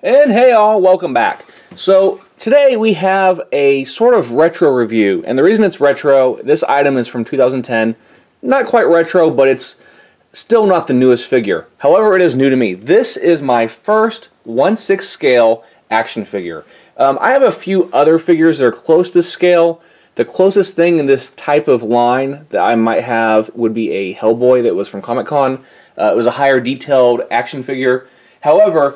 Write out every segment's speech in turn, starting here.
And hey all, welcome back. So today we have a sort of retro review, and the reason it's retro, this item is from 2010. Not quite retro, but it's still not the newest figure. However, it is new to me. This is my first 1/6 scale action figure. I have a few other figures that are close to scale. The closest thing in this type of line that I might have would be a Hellboy that was from Comic-Con. It was a higher detailed action figure. However,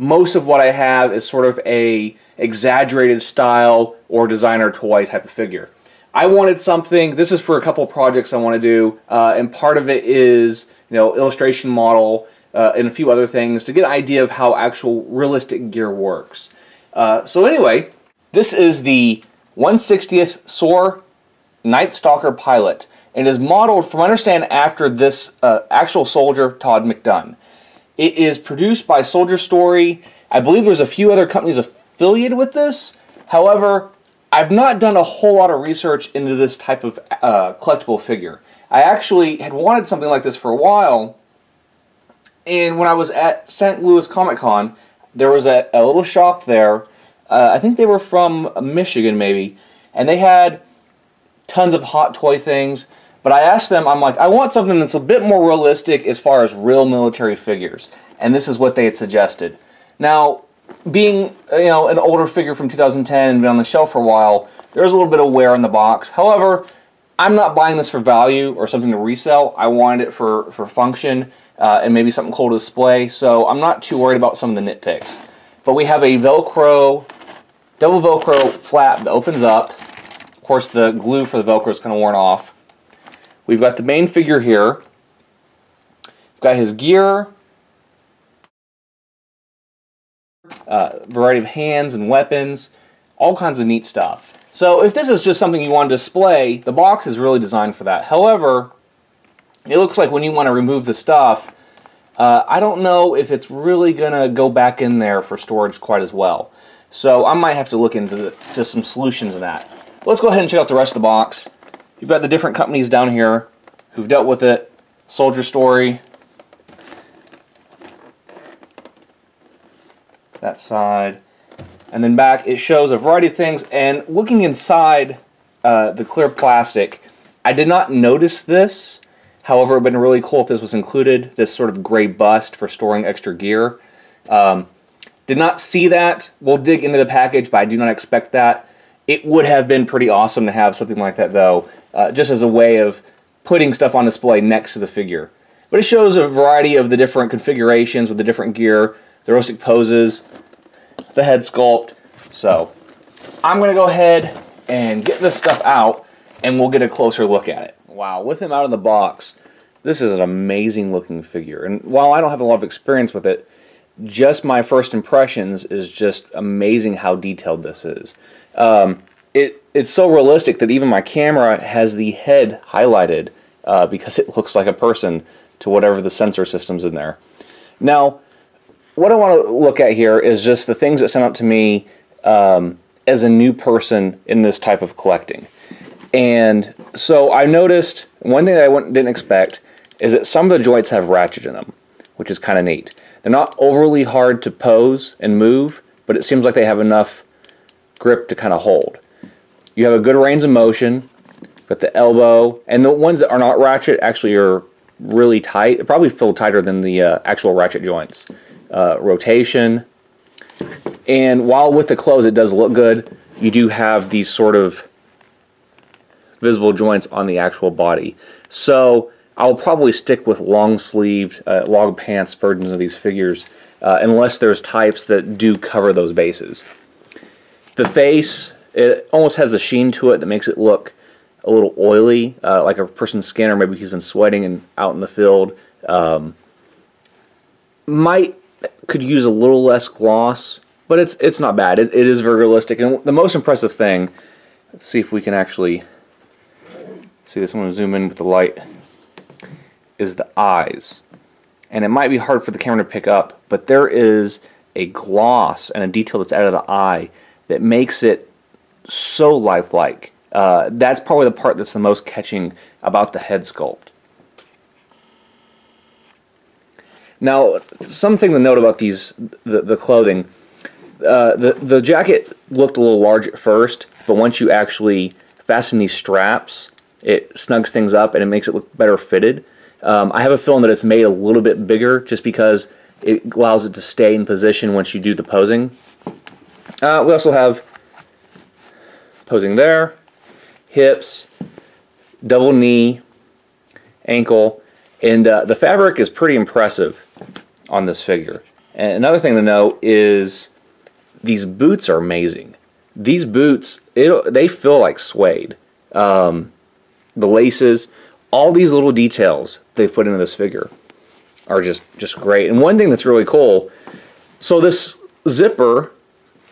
most of what I have is sort of a exaggerated style or designer toy type of figure. I wanted something, this is for a couple projects I want to do, and part of it is, illustration model and a few other things to get an idea of how actual realistic gear works. So anyway, this is the 1/60th SOAR Night Stalker pilot, and is modeled, from what I understand, after this actual soldier, Todd McDunn. It is produced by Soldier Story. I believe there's a few other companies affiliated with this. However, I've not done a whole lot of research into this type of collectible figure. I actually had wanted something like this for a while, and when I was at St. Louis Comic-Con, there was a little shop there. I think they were from Michigan maybe, and they had tons of hot toy things. But I asked them, I'm like, I want something that's a bit more realistic as far as real military figures. And this is what they had suggested. Now, being an older figure from 2010 and been on the shelf for a while, there's a little bit of wear in the box. However, I'm not buying this for value or something to resell. I wanted it for function and maybe something cool to display. So I'm not too worried about some of the nitpicks. But we have a double Velcro flap that opens up. Of course, the glue for the Velcro is kind of worn off. We've got the main figure here. We've got his gear, variety of hands and weapons, all kinds of neat stuff. So if this is just something you want to display, the box is really designed for that. However, it looks like when you want to remove the stuff, I don't know if it's really going to go back in there for storage quite as well. So I might have to look into some solutions in that. Let's go ahead and check out the rest of the box. You've got the different companies down here who've dealt with it. Soldier Story. That side. And then back it shows a variety of things. And looking inside the clear plastic, I did not notice this. However, it would have been really cool if this was included. This sort of gray bust for storing extra gear. Did not see that. We'll dig into the package, but I do not expect that. It would have been pretty awesome to have something like that, though, just as a way of putting stuff on display next to the figure. But it shows a variety of the different configurations with the different gear, the realistic poses, the head sculpt. So I'm going to go ahead and get this stuff out, and we'll get a closer look at it. Wow, with him out of the box, this is an amazing looking figure. And while I don't have a lot of experience with it, just my first impressions is just amazing how detailed this is. It's so realistic that even my camera has the head highlighted because it looks like a person to whatever the sensor system's in there. Now, what I want to look at here is just the things that sent out to me as a new person in this type of collecting. And so I noticed one thing that I didn't expect is that some of the joints have ratchet in them, which is kind of neat. They're not overly hard to pose and move, but it seems like they have enough grip to kind of hold. You have a good range of motion, but the elbow, and the ones that are not ratchet actually are really tight. They probably feel tighter than the actual ratchet joints. Rotation, and while with the clothes it does look good, you do have these sort of visible joints on the actual body. So I'll probably stick with long-sleeved, long pants versions of these figures, unless there's types that do cover those bases. The face, it almost has a sheen to it that makes it look a little oily, like a person's skin, or maybe he's been sweating and out in the field. Could use a little less gloss, but it's not bad. It is very realistic. And the most impressive thing, let's see if we can actually see this. I'm going to zoom in with the light, is the eyes. And it might be hard for the camera to pick up, but there is a gloss and a detail that's added to the eye that makes it so lifelike. That's probably the part that's the most catching about the head sculpt. Now, something to note about the clothing, The jacket looked a little large at first, but once you actually fasten these straps, it snugs things up and it makes it look better fitted. I have a feeling that it's made a little bit bigger just because it allows it to stay in position once you do the posing. We also have posing there, hips, double knee, ankle, and the fabric is pretty impressive on this figure. And another thing to note is these boots are amazing. These boots, they feel like suede. The laces, all these little details they've put into this figure are just great. And one thing that's really cool, so this zipper,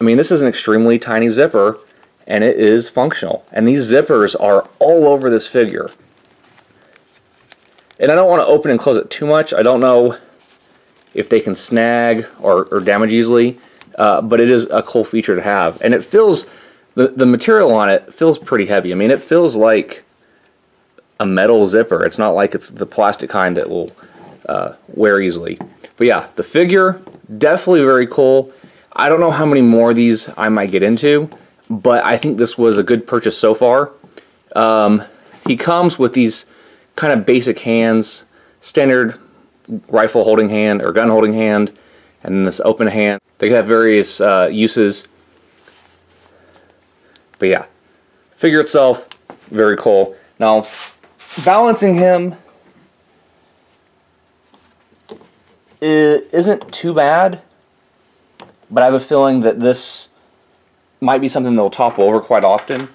I mean, this is an extremely tiny zipper, and it is functional. And these zippers are all over this figure. And I don't want to open and close it too much. I don't know if they can snag or damage easily, but it is a cool feature to have. And it feels, the material on it feels pretty heavy. I mean, it feels like a metal zipper. It's not like it's the plastic kind that will wear easily. But yeah, the figure, definitely very cool. I don't know how many more of these I might get into, but I think this was a good purchase so far. He comes with these kind of basic hands, standard rifle holding hand or gun holding hand, and then this open hand. They have various uses. But yeah, figure itself, very cool. Now, balancing him isn't too bad, but I have a feeling that this might be something that will topple over quite often.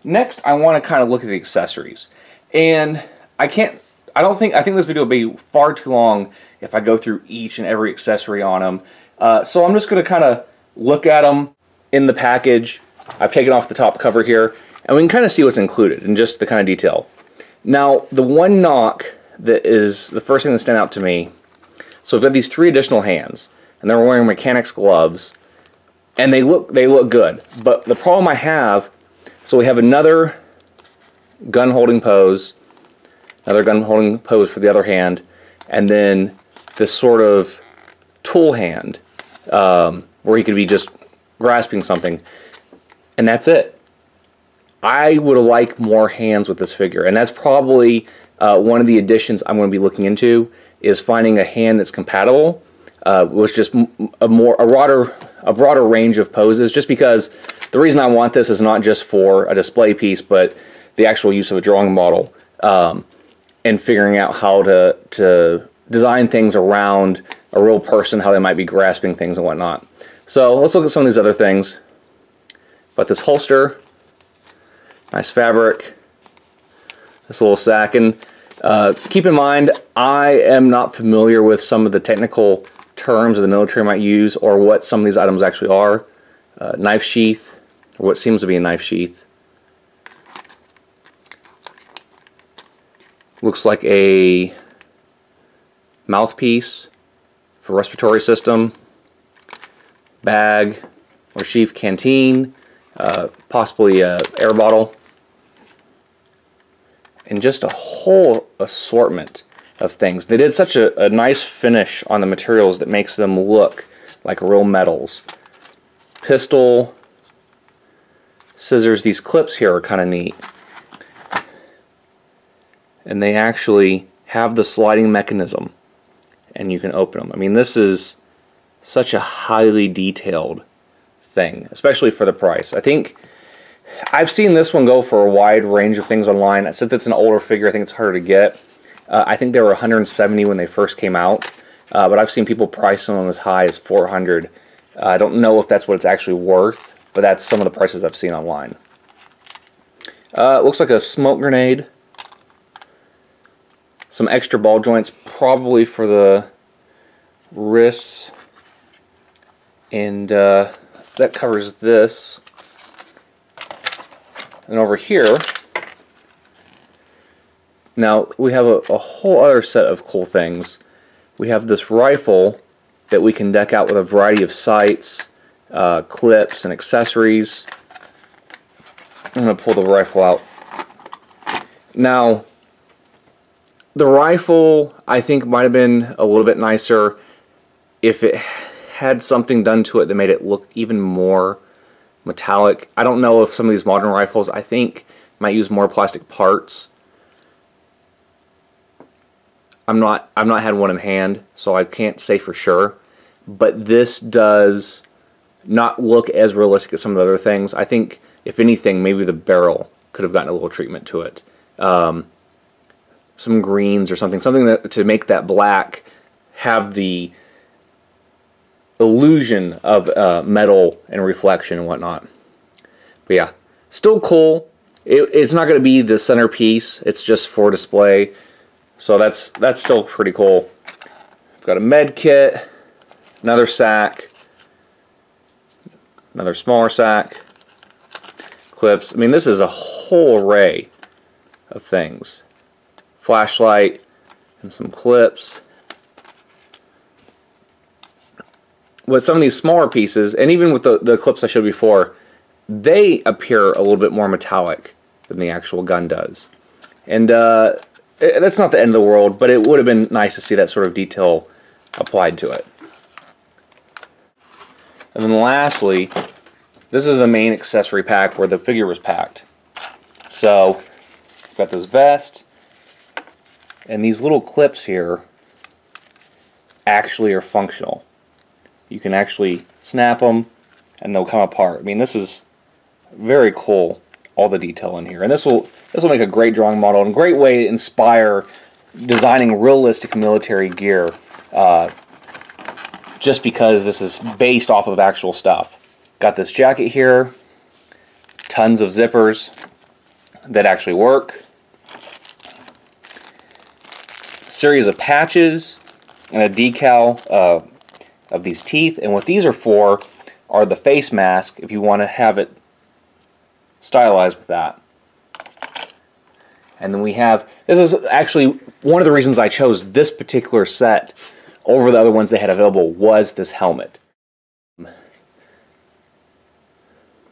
Next, I want to kind of look at the accessories. And I think this video will be far too long if I go through each and every accessory on them. So I'm just going to kind of look at them in the package. I've taken off the top cover here, and we can kind of see what's included and just the kind of detail. Now, the one knock that is the first thing that stands out to me, so we've got these 3 additional hands, and they're wearing mechanics gloves, and they look good. But the problem I have, so we have another gun holding pose, another gun holding pose for the other hand, and then this sort of tool hand where he could be just grasping something, and that's it. I would like more hands with this figure, and that's probably one of the additions I'm going to be looking into, is finding a hand that's compatible with just a broader range of poses, just because the reason I want this is not just for a display piece, but the actual use of a drawing model, and figuring out how to design things around a real person, how they might be grasping things and whatnot. So let's look at some of these other things. But this holster, nice fabric, this little sacking. Keep in mind, I am not familiar with some of the technical terms the military might use, or what some of these items actually are. Knife sheath, or what seems to be a knife sheath. Looks like a mouthpiece for respiratory system, bag or sheath, canteen, possibly a air bottle, and just a whole assortment of things. They did such a nice finish on the materials that makes them look like real metals. Pistol, scissors. These clips here are kind of neat. And they actually have the sliding mechanism, and you can open them. I mean, this is such a highly detailed thing, especially for the price. I think I've seen this one go for a wide range of things online. Since it's an older figure, I think it's harder to get. I think they were $170 when they first came out, but I've seen people price them as high as $400. I don't know if that's what it's actually worth, but that's some of the prices I've seen online. It looks like a smoke grenade. Some extra ball joints, probably for the wrists, and that covers this. And over here, now we have a whole other set of cool things. We have this rifle that we can deck out with a variety of sights, clips, and accessories. I'm going to pull the rifle out. Now, the rifle, I think, might have been a little bit nicer if it had something done to it that made it look even more metallic. I don't know if some of these modern rifles, I think, might use more plastic parts. I've not had one in hand, so I can't say for sure. But this does not look as realistic as some of the other things. I think, if anything, maybe the barrel could have gotten a little treatment to it. Some greens or something that to make that black have the illusion of metal and reflection and whatnot. But yeah, still cool. It's not going to be the centerpiece. It's just for display. So that's still pretty cool. I've got a med kit, another sack, another smaller sack, clips. I mean, this is a whole array of things. Flashlight and some clips. With some of these smaller pieces, and even with the clips I showed before, they appear a little bit more metallic than the actual gun does. And that's not the end of the world, but it would have been nice to see that sort of detail applied to it. And then lastly, this is the main accessory pack where the figure was packed. So, I've got this vest, and these little clips here actually are functional. You can actually snap them and they'll come apart. I mean, this is very cool, all the detail in here. And this will make a great drawing model and a great way to inspire designing realistic military gear, just because this is based off of actual stuff. Got this jacket here, tons of zippers that actually work, series of patches, and a decal of these teeth. And what these are for are the face mask if you want to have it stylized with that. And then we have, this is actually one of the reasons I chose this particular set over the other ones they had available, was this helmet.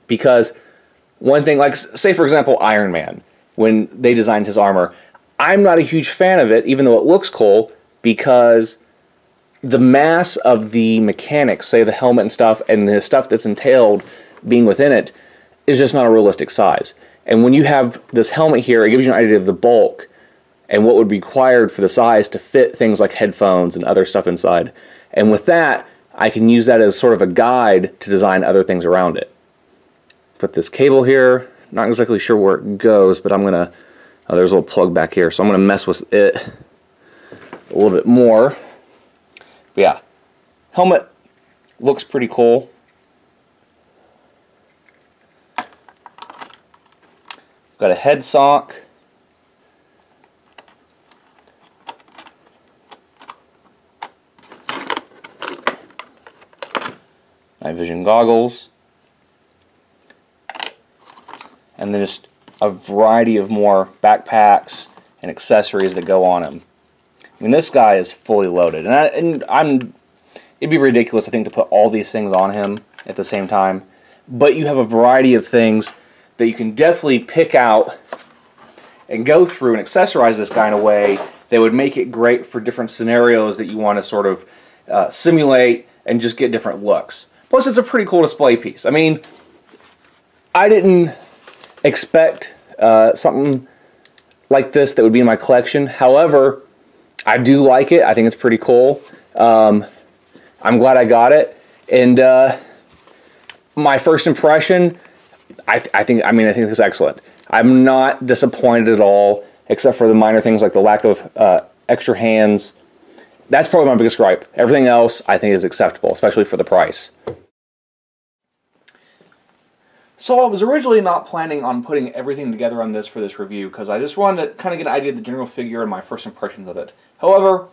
Because one thing, like say for example Iron Man, when they designed his armor, I'm not a huge fan of it, even though it looks cool, because the mass of the mechanics, say the helmet and stuff, and the stuff that's entailed being within it, is just not a realistic size. And when you have this helmet here, it gives you an idea of the bulk and what would be required for the size to fit things like headphones and other stuff inside. And with that, I can use that as sort of a guide to design other things around it. Put this cable here, not exactly sure where it goes, but I'm gonna, oh, there's a little plug back here, so I'm gonna mess with it a little bit more. But yeah, helmet looks pretty cool. Got a head sock. Night vision goggles. And then just a variety of more backpacks and accessories that go on him. I mean, this guy is fully loaded, and it'd be ridiculous, I think, to put all these things on him at the same time. But you have a variety of things that you can definitely pick out and go through and accessorize this guy in a way that would make it great for different scenarios that you want to sort of simulate and just get different looks. Plus, it's a pretty cool display piece. I mean, I didn't expect something like this that would be in my collection. However, I do like it. I think it's pretty cool. I'm glad I got it. And my first impression, I think this is excellent. I'm not disappointed at all, except for the minor things like the lack of extra hands. That's probably my biggest gripe. Everything else I think is acceptable, especially for the price. So I was originally not planning on putting everything together on this for this review, because I just wanted to kind of get an idea of the general figure and my first impressions of it. However,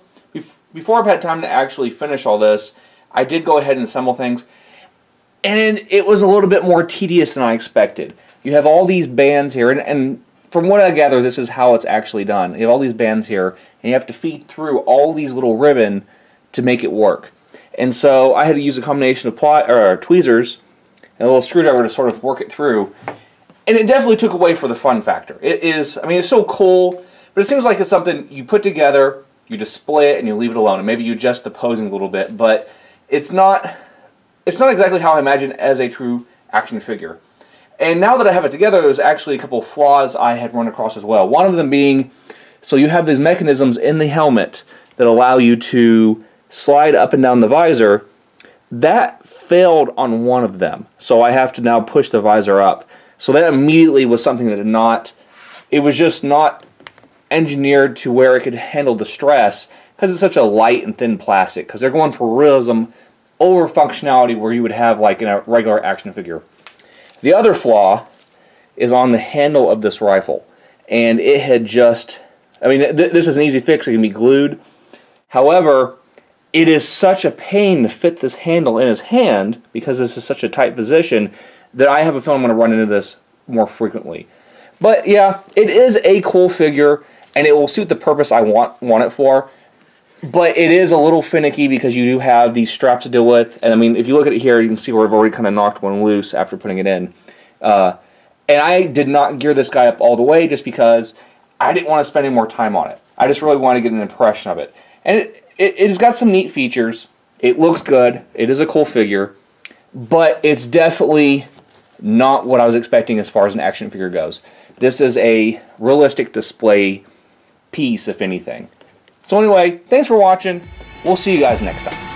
before I've had time to actually finish all this, I did go ahead and assemble things, and it was a little bit more tedious than I expected. You have all these bands here, and from what I gather, this is how it's actually done. You have all these bands here, and you have to feed through all these little ribbon to make it work. And so I had to use a combination of tweezers and a little screwdriver to sort of work it through. And it definitely took away for the fun factor. It is, I mean, it's so cool, but it seems like it's something you put together, you display it, and you leave it alone. And maybe you adjust the posing a little bit, but it's not exactly how I imagine as a true action figure. And now that I have it together, there's actually a couple of flaws I had run across as well. One of them being, so you have these mechanisms in the helmet that allow you to slide up and down the visor. That failed on one of them, so I have to now push the visor up. So that immediately was something that it was just not engineered to where it could handle the stress, because it's such a light and thin plastic, because they're going for realism over functionality where you would have like in a regular action figure. The other flaw is on the handle of this rifle, and it had just, I mean, this is an easy fix, it can be glued. However, it is such a pain to fit this handle in his hand, because this is such a tight position, that I have a feeling I'm going to run into this more frequently. But yeah, it is a cool figure, and it will suit the purpose I want it for. But it is a little finicky because you do have these straps to deal with. And I mean, if you look at it here, you can see where I've already kind of knocked one loose after putting it in. And I did not gear this guy up all the way just because I didn't want to spend any more time on it. I just really wanted to get an impression of it. And it's got some neat features. It looks good. It is a cool figure. But it's definitely not what I was expecting as far as an action figure goes. This is a realistic display piece, if anything. So anyway, thanks for watching. We'll see you guys next time.